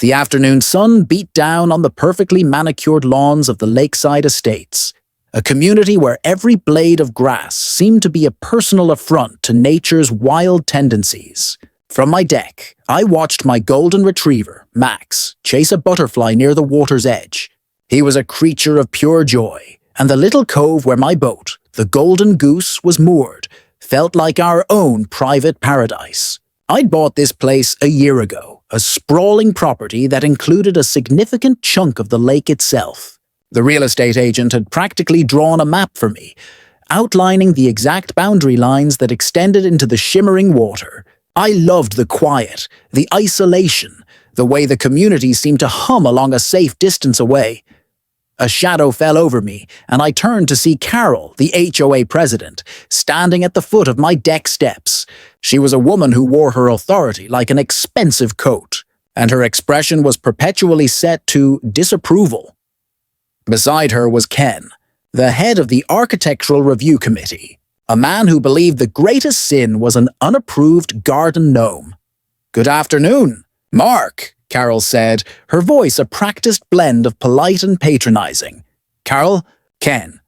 The afternoon sun beat down on the perfectly manicured lawns of the lakeside estates, a community where every blade of grass seemed to be a personal affront to nature's wild tendencies. From my deck, I watched my golden retriever, Max, chase a butterfly near the water's edge. He was a creature of pure joy, and the little cove where my boat, the Golden Goose, was moored, felt like our own private paradise. I'd bought this place a year ago, a sprawling property that included a significant chunk of the lake itself. The real estate agent had practically drawn a map for me, outlining the exact boundary lines that extended into the shimmering water. I loved the quiet, the isolation, the way the community seemed to hum along a safe distance away. A shadow fell over me, and I turned to see Carol, the HOA president, standing at the foot of my deck steps. She was a woman who wore her authority like an expensive coat, and her expression was perpetually set to disapproval. Beside her was Ken, the head of the Architectural Review Committee, a man who believed the greatest sin was an unapproved garden gnome. "Good afternoon, Mark," Carol said, her voice a practiced blend of polite and patronizing. "Carol, Ken,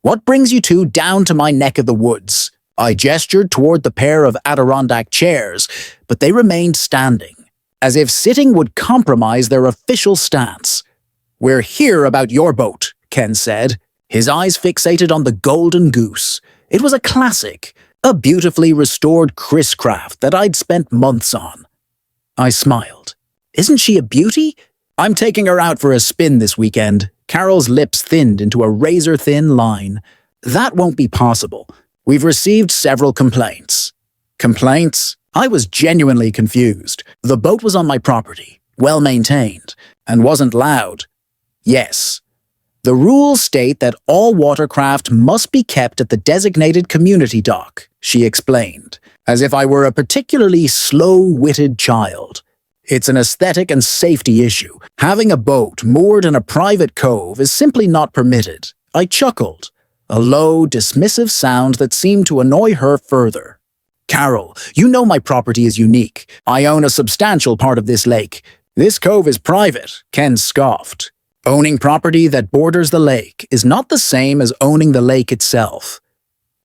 what brings you two down to my neck of the woods?" I gestured toward the pair of Adirondack chairs, but they remained standing, as if sitting would compromise their official stance. "We're here about your boat," Ken said, his eyes fixated on the Golden Goose. It was a classic, a beautifully restored Chris craft that I'd spent months on. I smiled. "Isn't she a beauty? I'm taking her out for a spin this weekend." Carol's lips thinned into a razor-thin line. "That won't be possible. We've received several complaints." Complaints? I was genuinely confused. The boat was on my property, well-maintained, and wasn't loud. Yes. The rules state that all watercraft must be kept at the designated community dock, she explained, as if I were a particularly slow-witted child. It's an aesthetic and safety issue. Having a boat moored in a private cove is simply not permitted. I chuckled, a low, dismissive sound that seemed to annoy her further. "Carol, you know my property is unique. I own a substantial part of this lake. This cove is private," Ken scoffed. "Owning property that borders the lake is not the same as owning the lake itself.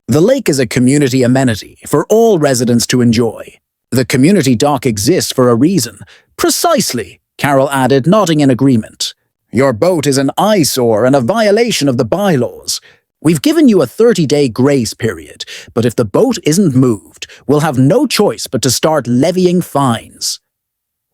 The lake is a community amenity for all residents to enjoy. The community dock exists for a reason." "Precisely," Carol added, nodding in agreement. "Your boat is an eyesore and a violation of the bylaws. We've given you a 30-day grace period, but if the boat isn't moved, we'll have no choice but to start levying fines."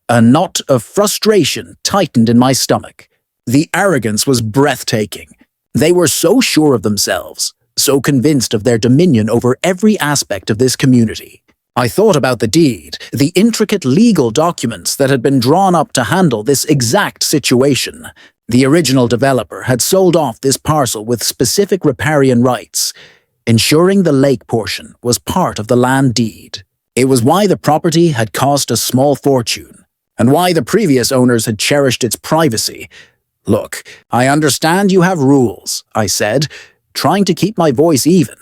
A knot of frustration tightened in my stomach. The arrogance was breathtaking. They were so sure of themselves, so convinced of their dominion over every aspect of this community. I thought about the deed, the intricate legal documents that had been drawn up to handle this exact situation. The original developer had sold off this parcel with specific riparian rights, ensuring the lake portion was part of the land deed. It was why the property had cost a small fortune, and why the previous owners had cherished its privacy. "Look, I understand you have rules," I said, trying to keep my voice even,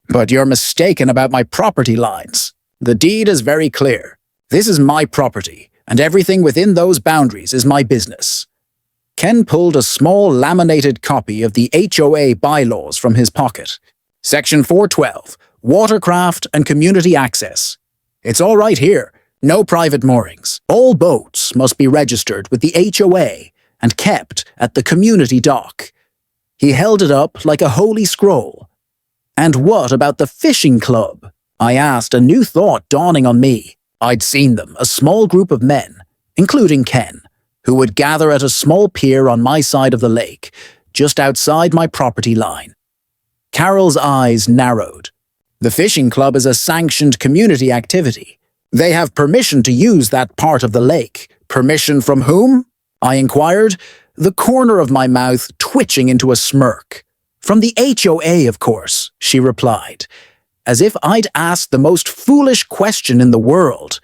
"but you're mistaken about my property lines. The deed is very clear. This is my property, and everything within those boundaries is my business." Ken pulled a small laminated copy of the HOA bylaws from his pocket. "Section 412, Watercraft and Community Access. It's all right here. No private moorings. All boats must be registered with the HOA and kept at the community dock." He held it up like a holy scroll. "And what about the fishing club?" I asked, a new thought dawning on me. I'd seen them, a small group of men, including Ken, who would gather at a small pier on my side of the lake, just outside my property line. Carol's eyes narrowed. "The fishing club is a sanctioned community activity. They have permission to use that part of the lake. Permission from whom?" I inquired, the corner of my mouth twitching into a smirk. "From the HOA, of course," she replied, as if I'd asked the most foolish question in the world.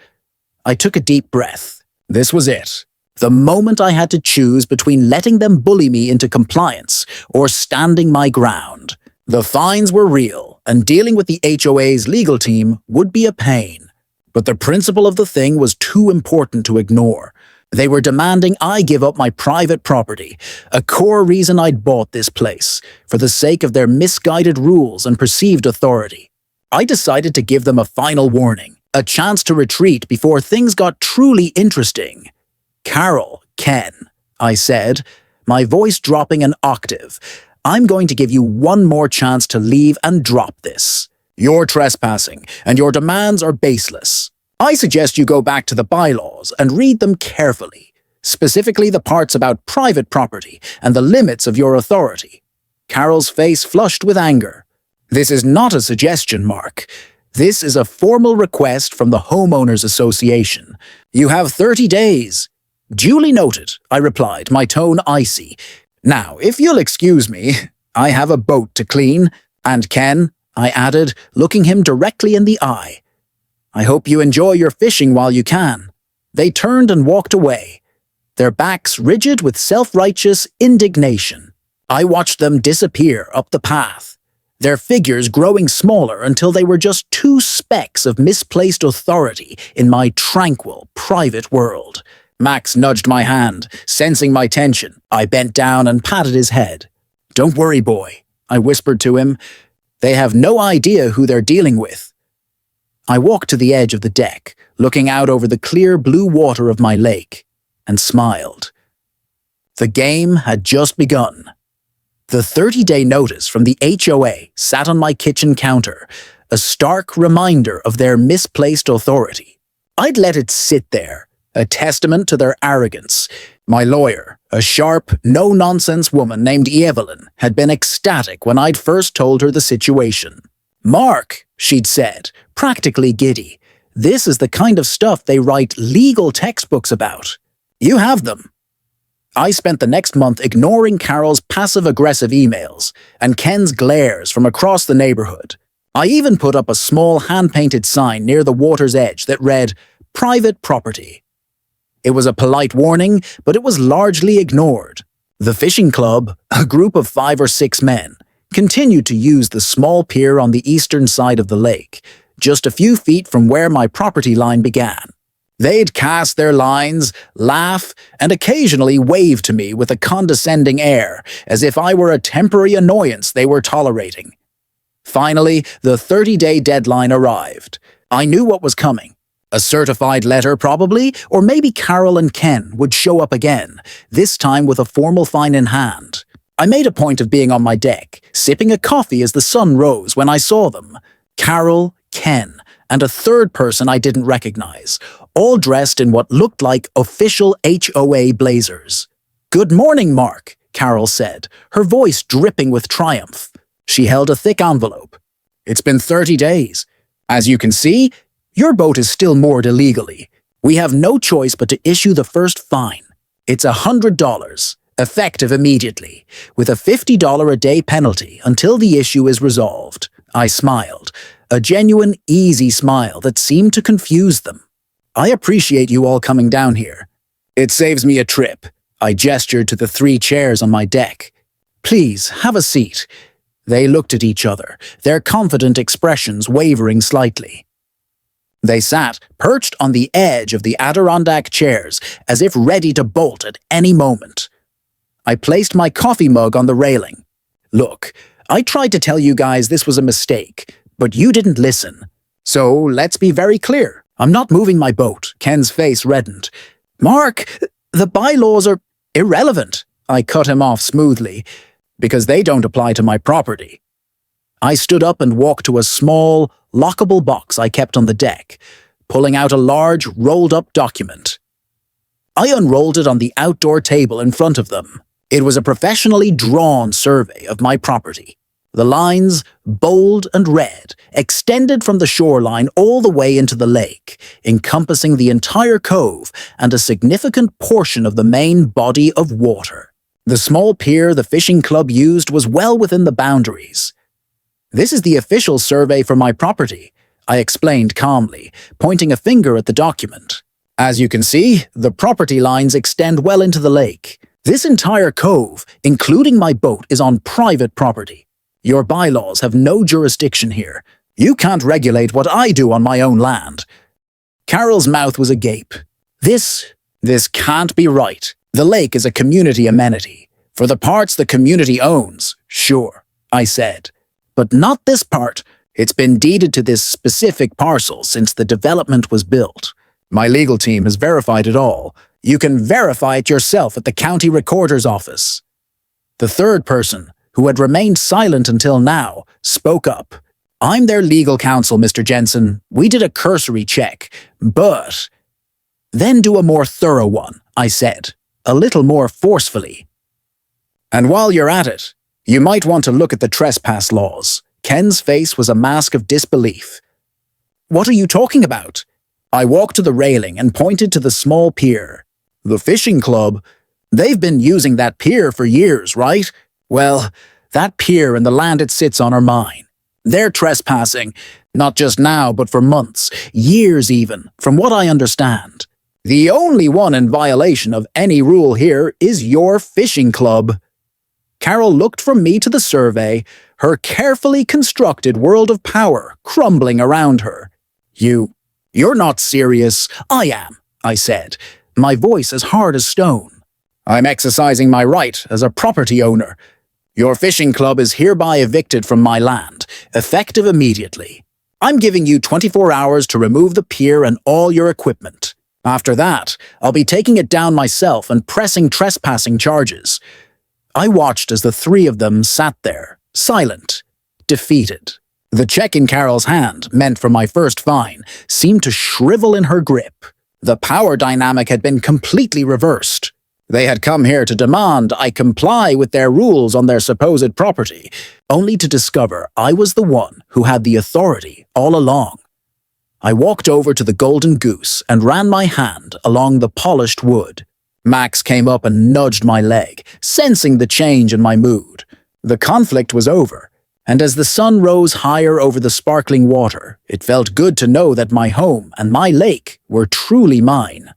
I took a deep breath. This was it. The moment I had to choose between letting them bully me into compliance or standing my ground. The fines were real, and dealing with the HOA's legal team would be a pain. But the principle of the thing was too important to ignore. They were demanding I give up my private property, a core reason I'd bought this place, for the sake of their misguided rules and perceived authority. I decided to give them a final warning, a chance to retreat before things got truly interesting. "Carol, Ken," I said, my voice dropping an octave, "I'm going to give you one more chance to leave and drop this. You're trespassing, and your demands are baseless. I suggest you go back to the bylaws and read them carefully, specifically the parts about private property and the limits of your authority." Carol's face flushed with anger. "This is not a suggestion, Mark. This is a formal request from the Homeowners Association. You have 30 days. "Duly noted," I replied, my tone icy. "Now, if you'll excuse me, I have a boat to clean. And Ken," I added, looking him directly in the eye, "I hope you enjoy your fishing while you can." They turned and walked away, their backs rigid with self-righteous indignation. I watched them disappear up the path, their figures growing smaller until they were just two specks of misplaced authority in my tranquil, private world. Max nudged my hand, sensing my tension. I bent down and patted his head. "Don't worry, boy," I whispered to him. "They have no idea who they're dealing with." I walked to the edge of the deck, looking out over the clear blue water of my lake, and smiled. The game had just begun. The 30-day notice from the HOA sat on my kitchen counter, a stark reminder of their misplaced authority. I'd let it sit there, a testament to their arrogance. My lawyer, a sharp, no-nonsense woman named Evelyn, had been ecstatic when I'd first told her the situation. "Mark," she'd said, practically giddy, "this is the kind of stuff they write legal textbooks about. You have them." I spent the next month ignoring Carol's passive-aggressive emails and Ken's glares from across the neighborhood. I even put up a small hand-painted sign near the water's edge that read, "Private Property." It was a polite warning, but it was largely ignored. The fishing club, a group of 5 or 6 men, continued to use the small pier on the eastern side of the lake, just a few feet from where my property line began. They'd cast their lines, laugh, and occasionally wave to me with a condescending air, as if I were a temporary annoyance they were tolerating. Finally, the 30-day deadline arrived. I knew what was coming. A certified letter, probably, or maybe Carol and Ken would show up again, this time with a formal fine in hand. I made a point of being on my deck, sipping a coffee as the sun rose when I saw them. Carol, Ken, and a third person I didn't recognize, all dressed in what looked like official HOA blazers. "Good morning, Mark," Carol said, her voice dripping with triumph. She held a thick envelope. "It's been 30 days. As you can see, your boat is still moored illegally. We have no choice but to issue the first fine. It's $100, effective immediately, with a $50 a day penalty until the issue is resolved." I smiled, a genuine, easy smile that seemed to confuse them. "I appreciate you all coming down here. It saves me a trip." I gestured to the 3 chairs on my deck. "Please, have a seat." They looked at each other, their confident expressions wavering slightly. They sat, perched on the edge of the Adirondack chairs, as if ready to bolt at any moment. I placed my coffee mug on the railing. "Look, I tried to tell you guys this was a mistake, but you didn't listen. So let's be very clear. I'm not moving my boat." Ken's face reddened. "Mark, the bylaws are irrelevant." I cut him off smoothly, "because they don't apply to my property." I stood up and walked to a small, lockable box I kept on the deck, pulling out a large, rolled-up document. I unrolled it on the outdoor table in front of them. It was a professionally drawn survey of my property. The lines, bold and red, extended from the shoreline all the way into the lake, encompassing the entire cove and a significant portion of the main body of water. The small pier the fishing club used was well within the boundaries. "This is the official survey for my property," I explained calmly, pointing a finger at the document. "As you can see, the property lines extend well into the lake. This entire cove, including my boat, is on private property. Your bylaws have no jurisdiction here. You can't regulate what I do on my own land." Carol's mouth was agape. This This can't be right. The lake is a community amenity. For the parts the community owns, sure, I said. But not this part. It's been deeded to this specific parcel since the development was built. My legal team has verified it all. You can verify it yourself at the county recorder's office. The third person, who had remained silent until now, spoke up. I'm their legal counsel, Mr. Jensen. We did a cursory check, but... Then do a more thorough one, I said, a little more forcefully. And while you're at it, you might want to look at the trespass laws. Ken's face was a mask of disbelief. What are you talking about? I walked to the railing and pointed to the small pier. The fishing club? They've been using that pier for years, right? Well, that pier and the land it sits on are mine. They're trespassing, not just now, but for months, years even, from what I understand. The only one in violation of any rule here is your fishing club. Carol looked from me to the survey, her carefully constructed world of power crumbling around her. You're not serious. I am, I said, my voice as hard as stone. I'm exercising my right as a property owner. Your fishing club is hereby evicted from my land, effective immediately. I'm giving you 24 hours to remove the pier and all your equipment. After that, I'll be taking it down myself and pressing trespassing charges. I watched as the three of them sat there, silent, defeated. The check in Carol's hand, meant for my first fine, seemed to shrivel in her grip. The power dynamic had been completely reversed. They had come here to demand I comply with their rules on their supposed property, only to discover I was the one who had the authority all along. I walked over to the Golden Goose and ran my hand along the polished wood. Max came up and nudged my leg, sensing the change in my mood. The conflict was over, and as the sun rose higher over the sparkling water, it felt good to know that my home and my lake were truly mine.